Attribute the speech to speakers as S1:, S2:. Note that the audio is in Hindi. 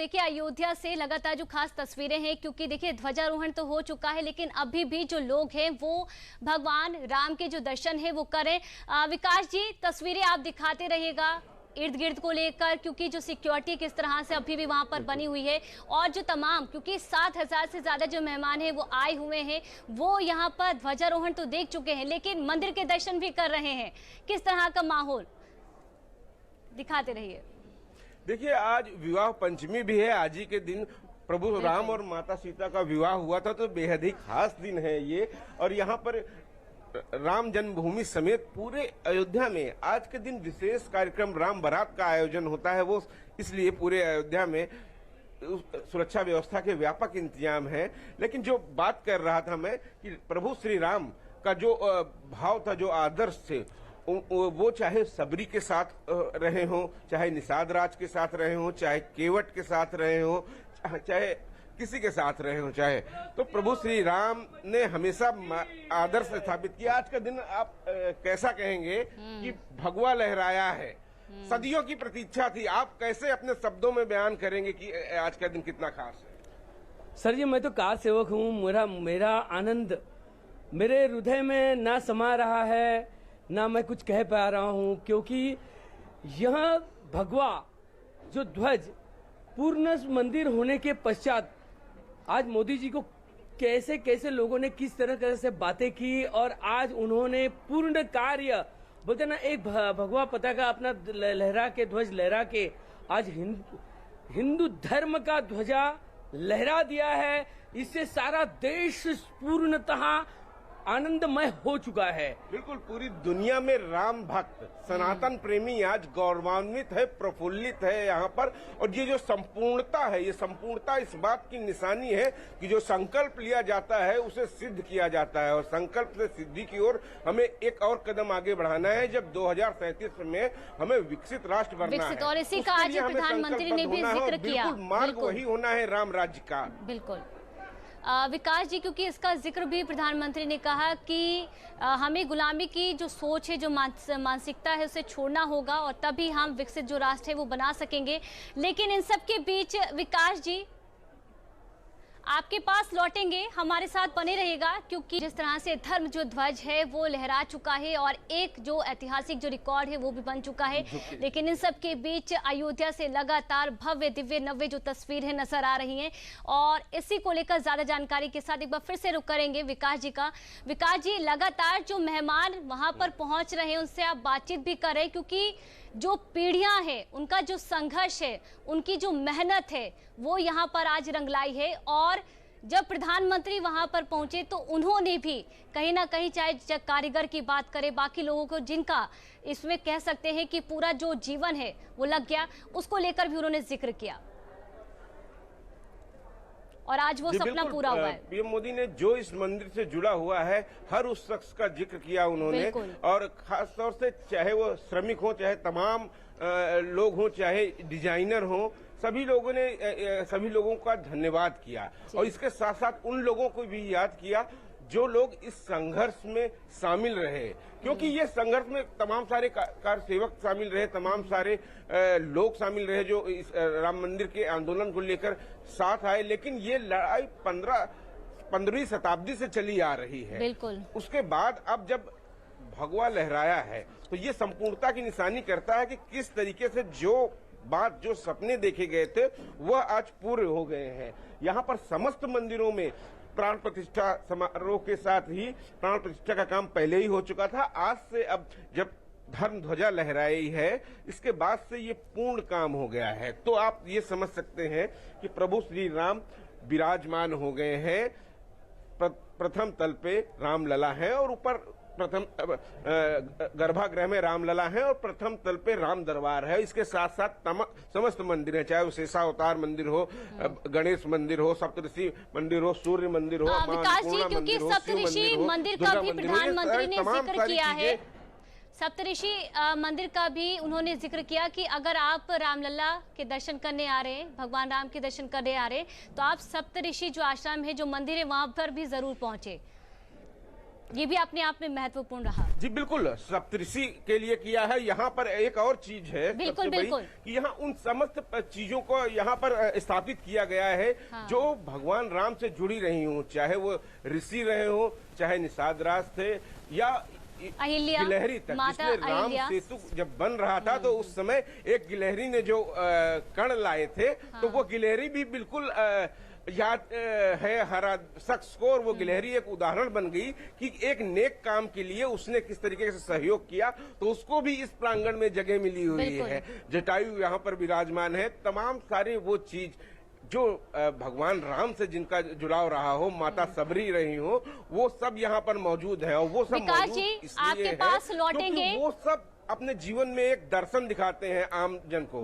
S1: देखिए अयोध्या से लगातार जो खास तस्वीरें हैं, क्योंकि देखिए ध्वजारोहण तो हो चुका है लेकिन अभी भी जो लोग हैं वो भगवान राम के जो दर्शन है वो करें। विकास जी, तस्वीरें आप दिखाते रहिएगा इर्द गिर्द को लेकर, क्योंकि जो सिक्योरिटी किस तरह से अभी भी वहां पर बनी हुई है और जो तमाम, क्योंकि 7,000 से ज्यादा जो मेहमान हैं वो आए हुए हैं, वो यहाँ पर ध्वजारोहण तो देख चुके हैं लेकिन मंदिर के दर्शन भी कर रहे हैं। किस तरह का माहौल, दिखाते रहिए।
S2: देखिए, आज विवाह पंचमी भी है। आज ही के दिन प्रभु राम और माता सीता का विवाह हुआ था, तो बेहद ही खास दिन है ये। और यहाँ पर राम जन्मभूमि समेत पूरे अयोध्या में आज के दिन विशेष कार्यक्रम राम बारात का आयोजन होता है। वो इसलिए पूरे अयोध्या में सुरक्षा व्यवस्था के व्यापक इंतजाम है। लेकिन जो बात कर रहा था मैं कि प्रभु श्री राम का जो भाव था, जो आदर्श थे, वो चाहे सबरी के साथ रहे हों, चाहे निषाद राज के साथ रहे हों, चाहे केवट के साथ रहे हों, चाहे किसी के साथ रहे हों, चाहे तो प्रभु श्री राम ने हमेशा आदर्श स्थापित किया। आज का दिन आप कैसा कहेंगे कि भगवा लहराया है, सदियों की प्रतीक्षा थी। आप कैसे अपने शब्दों में बयान करेंगे कि आज का दिन कितना खास है?
S3: सर जी, मैं तो कार सेवक हूँ। मेरा आनंद मेरे हृदय में ना समा रहा है, ना मैं कुछ कह पा रहा हूँ, क्योंकि यह भगवा जो ध्वज पूर्ण मंदिर होने के पश्चात आज मोदी जी को कैसे कैसे लोगों ने किस तरह से बातें की और आज उन्होंने पूर्ण कार्य बोलते ना, एक भगवा पताका अपना लहरा के, ध्वज लहरा के आज हिंदू धर्म का ध्वजा लहरा दिया है। इससे सारा देश पूर्णतः आनंदमय हो चुका है।
S2: बिल्कुल, पूरी दुनिया में राम भक्त, सनातन प्रेमी आज गौरवान्वित है, प्रफुल्लित है यहाँ पर। और ये जो संपूर्णता है, ये संपूर्णता इस बात की निशानी है कि जो संकल्प लिया जाता है उसे सिद्ध किया जाता है। और संकल्प से सिद्धि की ओर हमें एक और कदम आगे बढ़ाना है, जब 2037 में हमें विकसित राष्ट्र बनना है।
S1: और इसी का आज प्रधानमंत्री ने भी जिक्र किया।
S2: मार्ग वही होना है राम राज्य का।
S1: बिल्कुल विकास जी, क्योंकि इसका जिक्र भी प्रधानमंत्री ने कहा कि हमें गुलामी की जो सोच है, जो मानसिकता है, उसे छोड़ना होगा और तभी हम विकसित जो राष्ट्र है वो बना सकेंगे। लेकिन इन सब के बीच विकास जी आपके पास लौटेंगे, हमारे साथ बने रहेगा, क्योंकि जिस तरह से धर्म जो ध्वज है वो लहरा चुका है और एक जो ऐतिहासिक जो रिकॉर्ड है वो भी बन चुका है। लेकिन इन सब के बीच अयोध्या से लगातार भव्य दिव्य नव्य जो तस्वीरें नजर आ रही हैं और इसी को लेकर ज्यादा जानकारी के साथ एक बार फिर से रुक करेंगे विकास जी का। विकास जी, लगातार जो मेहमान वहां पर पहुंच रहे हैं उनसे आप बातचीत भी कर रहे हैं, क्योंकि जो पीढ़ियां हैं, उनका जो संघर्ष है, उनकी जो मेहनत है वो यहाँ पर आज रंगलाई है। और जब प्रधानमंत्री वहां पर पहुंचे तो उन्होंने भी कहीं ना कहीं, चाहे कारीगर की बात करें, बाकी लोगों को जिनका इसमें कह सकते हैं कि पूरा जो जीवन है वो लग गया, उसको लेकर भी उन्होंने जिक्र किया और आज वो सपना पूरा हुआ है।
S2: पीएम मोदी ने जो इस मंदिर से जुड़ा हुआ है हर उस शख्स का जिक्र किया उन्होंने। और खास तौर से चाहे वो श्रमिक हो, चाहे तमाम लोग हों, चाहे डिजाइनर हों, सभी लोगों का धन्यवाद किया। और इसके साथ साथ उन लोगों को भी याद किया जो लोग इस संघर्ष में शामिल रहे, क्योंकि ये संघर्ष में तमाम सारे कार सेवक शामिल रहे, तमाम सारे लोग शामिल रहे जो इस राम मंदिर के आंदोलन को लेकर साथ आए। लेकिन ये लड़ाई 15वीं शताब्दी से चली आ रही है।
S1: बिल्कुल।
S2: उसके बाद अब जब भगवा लहराया है तो ये संपूर्णता की निशानी करता है कि किस तरीके से जो सपने देखे गए थे वह आज पूरे हो गए हैं। यहाँ पर समस्त मंदिरों में प्राण प्रतिष्ठा समारोह के साथ ही प्राण प्रतिष्ठा का काम पहले ही हो चुका था। आज से अब जब धर्म ध्वजा लहराई है, इसके बाद से ये पूर्ण काम हो गया है। तो आप ये समझ सकते हैं कि प्रभु श्री राम विराजमान हो गए हैं। प्रथम तल पे रामलला है और ऊपर प्रथम गर्भागृह में रामलला है और प्रथम तल पे राम दरबार है। इसके साथ साथ समस्त मंदिर है, चाहे वो शेषावतार मंदिर हो, गणेश मंदिर हो, सप्तऋषि मंदिर हो, सूर्य मंदिर हो,
S1: विकास जी, क्योंकि सप्तऋषि मंदिर का भी प्रधानमंत्री ने जिक्र किया है। सप्तऋषि मंदिर का भी उन्होंने जिक्र किया कि अगर आप रामलला के दर्शन करने आ रहे हैं, भगवान राम के दर्शन करने आ रहे हैं, तो आप सप्तऋषि जो आश्रम है, जो मंदिर है, वहां पर भी जरूर पहुंचे। ये भी अपने आप में महत्वपूर्ण रहा।
S2: जी बिल्कुल, सप्तऋषि के लिए किया है। यहाँ पर एक और चीज है
S1: बिल्कुल,
S2: सबसे बड़ी,
S1: बिल्कुल।
S2: कि यहाँ उन समस्त चीजों को यहाँ पर स्थापित किया गया है जो भगवान राम से जुड़ी रही हूँ, चाहे वो ऋषि रहे हो, चाहे निषाद राज थे या
S1: अहिल्या,
S2: गिलहरी तक,
S1: माता
S2: जिसमें राम
S1: अहिल्या।
S2: सेतु जब बन रहा था तो उस समय एक गिलहरी ने जो कण लाए थे, तो वो गिलहरी भी बिल्कुल याद है हर शख्स को, और वो गिलहरी एक उदाहरण बन गई कि एक नेक काम के लिए उसने किस तरीके से सहयोग किया, तो उसको भी इस प्रांगण में जगह मिली हुई
S1: बिल्कुल।
S2: है। जटायु यहाँ पर विराजमान है। तमाम सारी वो चीज जो भगवान राम से जिनका जुड़ाव रहा हो, माता सबरी रही हो, वो सब यहाँ पर मौजूद है। और वो सब
S1: विकास
S2: मौजूद
S1: जी,
S2: इसलिए
S1: आपके
S2: है
S1: पास
S2: क्योंकि
S1: लौटेंगे।
S2: वो सब अपने जीवन में एक दर्शन दिखाते हैं आम जन को।